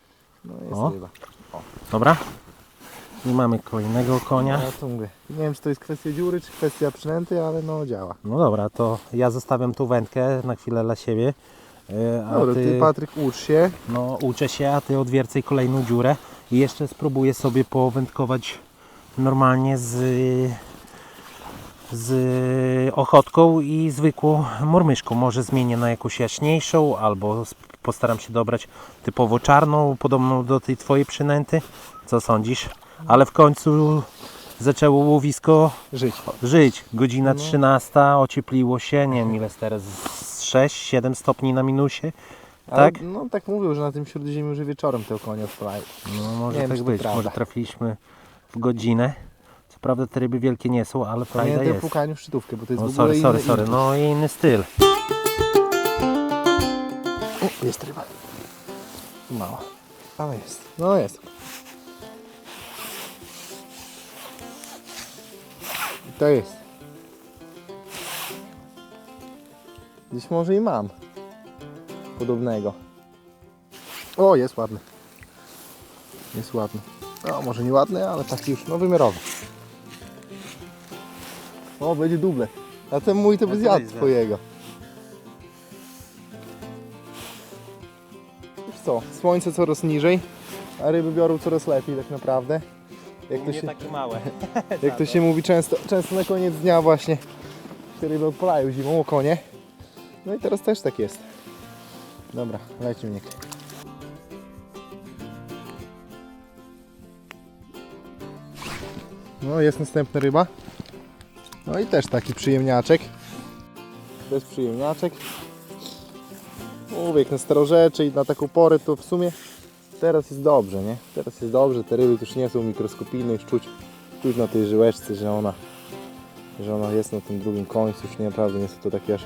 S3: No jest
S2: O.
S3: ryba. O,
S2: Dobra? I mamy kolejnego konia.
S3: Ja to mówię. Nie wiem, czy to jest kwestia dziury, czy kwestia przynęty, ale no działa.
S2: No dobra, to ja zostawiam tu wędkę na chwilę dla siebie. A
S3: Dobra, ty Patryk ucz się.
S2: No uczę się, a ty odwiercaj kolejną dziurę. I jeszcze spróbuję sobie powędkować normalnie z ochotką i zwykłą murmyszką. Może zmienię na jakąś jaśniejszą, albo postaram się dobrać typowo czarną, podobną do tej twojej przynęty. Co sądzisz? Ale w końcu zaczęło łowisko żyć. Godzina 13, ociepliło się, nie wiem ile jest teraz, 6-7 stopni na minusie.
S3: Ale,
S2: Tak?
S3: no tak mówią, że na tym Śródziemiu już wieczorem te konie odpalają.
S2: No może
S3: Nie wiem,
S2: tak
S3: czy to
S2: być,
S3: prawda.
S2: może trafiliśmy w godzinę. Co prawda te ryby wielkie nie są, ale frajda
S3: Pamiętaj o
S2: jest.
S3: pukaniu w szczytówkę, bo to jest
S2: No,
S3: w ogóle
S2: sorry,
S3: inny.
S2: no i inny styl.
S3: O, jest ryba. Mała. Ale jest. No jest. I to jest. Gdzieś może i mam. Podobnego. O, jest ładny. Jest ładny. No, może nie ładny, ale taki już no wymiarowy. O, będzie duble. A ten mój to by
S2: to
S3: zjadł
S2: jest,
S3: twojego. Wiesz co, słońce coraz niżej, a ryby biorą coraz lepiej tak naprawdę. Jak to się,
S2: takie małe.
S3: jak to się mówi często na koniec dnia właśnie te ryby odpalają zimą o konie. No i teraz też tak jest. Dobra, leci mnie. No jest następna ryba. No i też taki przyjemniaczek. Bez przyjemniaczek. Mówię, jak na starorzecze i na taką porę to w sumie teraz jest dobrze, nie? Teraz jest dobrze, te ryby już nie są mikroskopijne, już czuć na tej żyłeczce, że ona jest na tym drugim końcu, już nie, naprawdę nie są to takie aż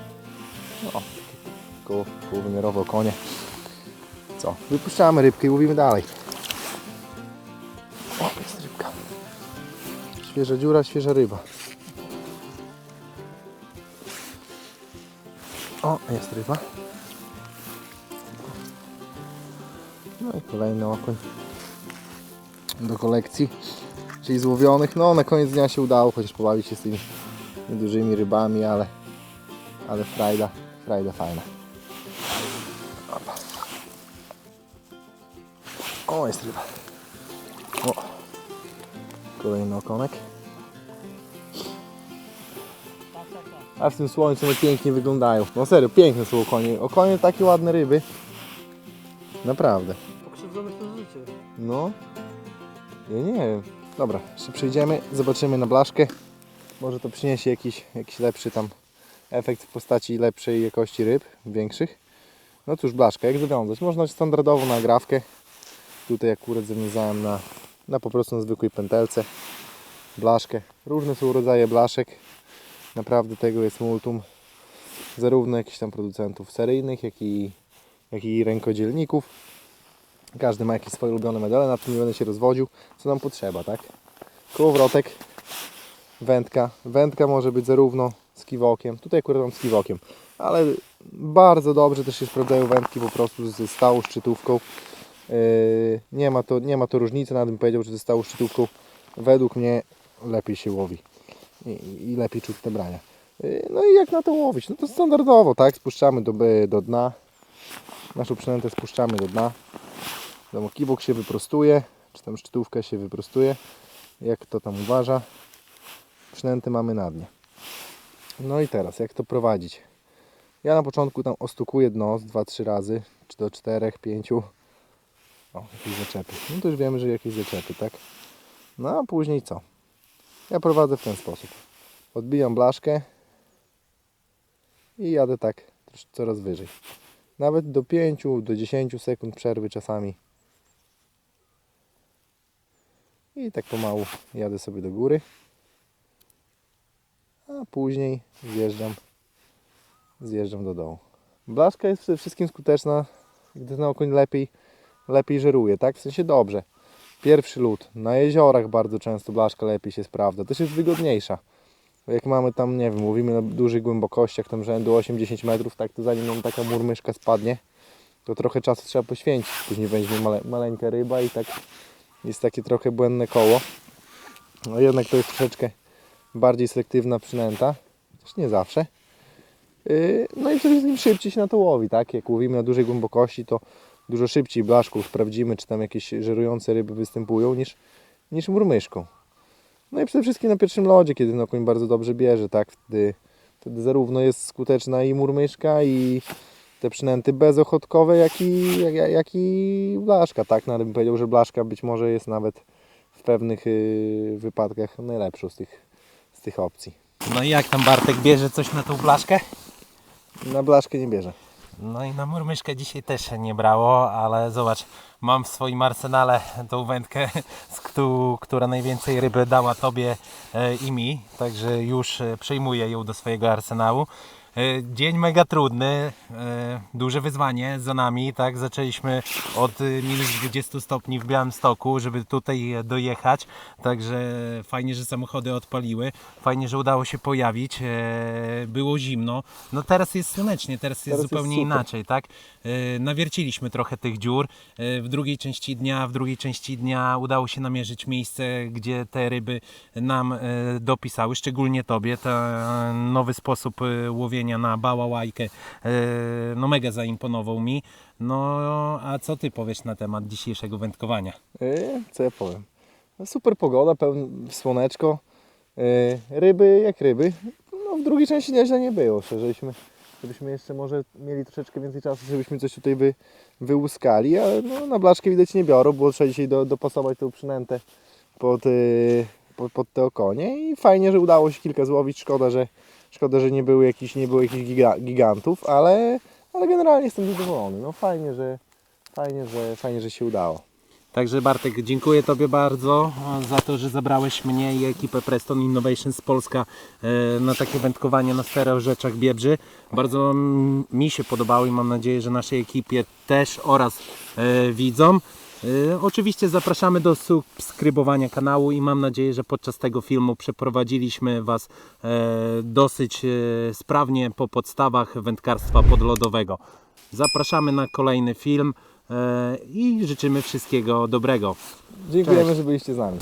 S3: no, kołowymiarowe konie. Co? Wypuszczamy rybkę i łowimy dalej. O, jest rybka. Świeża dziura, świeża ryba. O, jest ryba. No i kolejny okoń do kolekcji, czyli złowionych. No na koniec dnia się udało, chociaż pobawić się z tymi dużymi rybami, ale frajda fajna. Opa. O, jest ryba. O, kolejny okonek. A w tym słońcu one pięknie wyglądają. No serio, piękne są okonie. Okonie takie ładne ryby. Naprawdę.
S5: Pokrzywdzone przez życie.
S3: No. Ja nie wiem. Dobra, jeszcze przejdziemy, zobaczymy na blaszkę. Może to przyniesie jakiś lepszy tam efekt w postaci lepszej jakości ryb, większych. No cóż, blaszka, jak zawiązać? Można standardowo na agrawkę. Tutaj akurat zawiązałem na po prostu na zwykłej pętelce blaszkę. Różne są rodzaje blaszek. Naprawdę tego jest multum. Zarówno jakichś tam producentów seryjnych, jak i rękodzielników. Każdy ma jakieś swoje ulubione medale, na tym nie będę się rozwodził. Co nam potrzeba, tak? Kołowrotek, wędka. Wędka może być zarówno z kiwokiem, tutaj akurat mam z kiwokiem, ale bardzo dobrze też się sprawdzają wędki po prostu ze stałą szczytówką. Nie ma to różnicy, nawet bym powiedział, że ze stałą szczytówką według mnie lepiej się łowi i lepiej czuć te brania. No i jak na to łowić? No to standardowo, tak? Spuszczamy do dna. Naszą przynętę spuszczamy do dna. Kiwok się wyprostuje, czy tam szczytówka się wyprostuje, jak kto tam uważa. Przynęty mamy na dnie. No i teraz, jak to prowadzić? Ja na początku tam ostukuję dno z 2-3 razy, czy do 4, 5. O, jakieś zaczepy. No to już wiemy, że jakieś zaczepy, tak? No a później co? Ja prowadzę w ten sposób. Odbijam blaszkę i jadę tak coraz wyżej. Nawet do 5, do 10 sekund przerwy czasami. I tak pomału jadę sobie do góry. A później zjeżdżam do dołu. Blaszka jest przede wszystkim skuteczna, gdy ten okoń lepiej żeruje, tak? W sensie dobrze. Pierwszy lód. Na jeziorach bardzo często blaszka lepiej się sprawdza. Też jest wygodniejsza. Bo jak mamy tam, nie wiem, mówimy na dużych głębokościach, tam rzędu 8-10 metrów, tak to zanim nam taka murmyszka spadnie, to trochę czasu trzeba poświęcić. Później weźmie maleńka ryba i tak jest takie trochę błędne koło. No jednak to jest troszeczkę bardziej selektywna przynęta, też nie zawsze. No i przede wszystkim szybciej się na to łowi, tak? Jak łowimy na dużej głębokości, to dużo szybciej blaszków sprawdzimy, czy tam jakieś żerujące ryby występują niż murmyszką. No i przede wszystkim na pierwszym lodzie, kiedy okoń bardzo dobrze bierze, tak? Wtedy zarówno jest skuteczna i murmyszka, i te przynęty bezochotkowe, jak i blaszka, tak? No ale bym powiedział, że blaszka być może jest nawet w pewnych wypadkach najlepszą z tych opcji.
S2: No i jak tam Bartek, bierze coś na tą blaszkę?
S3: Na blaszkę nie bierze.
S2: No i na murmyszkę dzisiaj też się nie brało, ale zobacz, mam w swoim arsenale tą wędkę, która najwięcej ryby dała tobie i mi, także już przejmuję ją do swojego arsenału. Dzień mega trudny, duże wyzwanie za nami, tak? Zaczęliśmy od minus 20 stopni w Białymstoku, żeby tutaj dojechać, także fajnie, że samochody odpaliły, fajnie, że udało się pojawić, było zimno, no teraz jest słonecznie, teraz jest zupełnie
S3: super.
S2: inaczej, tak? Nawierciliśmy trochę tych dziur, w drugiej części dnia udało się namierzyć miejsce, gdzie te ryby nam dopisały, szczególnie tobie, ten nowy sposób łowienia na bałałajkę, no mega zaimponował mi. No a co ty powiesz na temat dzisiejszego wędkowania?
S3: Co ja powiem? No, super pogoda, słoneczko, ryby jak ryby. No, w drugiej części nieźle nie było, żebyśmy jeszcze może mieli troszeczkę więcej czasu, żebyśmy coś tutaj wyłuskali, ale no, na blaszkę widać nie biorą, bo trzeba dzisiaj dopasować tą przynętę pod te okonie i fajnie, że udało się kilka złowić. Szkoda, że nie było jakichś gigantów, ale generalnie jestem zadowolony. No fajnie, że się udało.
S2: Także Bartek, dziękuję tobie bardzo za to, że zabrałeś mnie i ekipę Preston Innovations Polska na takie wędkowanie na Starorzeczach Biebrzy. Bardzo mi się podobało i mam nadzieję, że naszej ekipie też oraz widzom. Oczywiście zapraszamy do subskrybowania kanału i mam nadzieję, że podczas tego filmu przeprowadziliśmy Was dosyć sprawnie po podstawach wędkarstwa podlodowego. Zapraszamy na kolejny film i życzymy wszystkiego dobrego.
S3: Dziękujemy, że byliście z nami.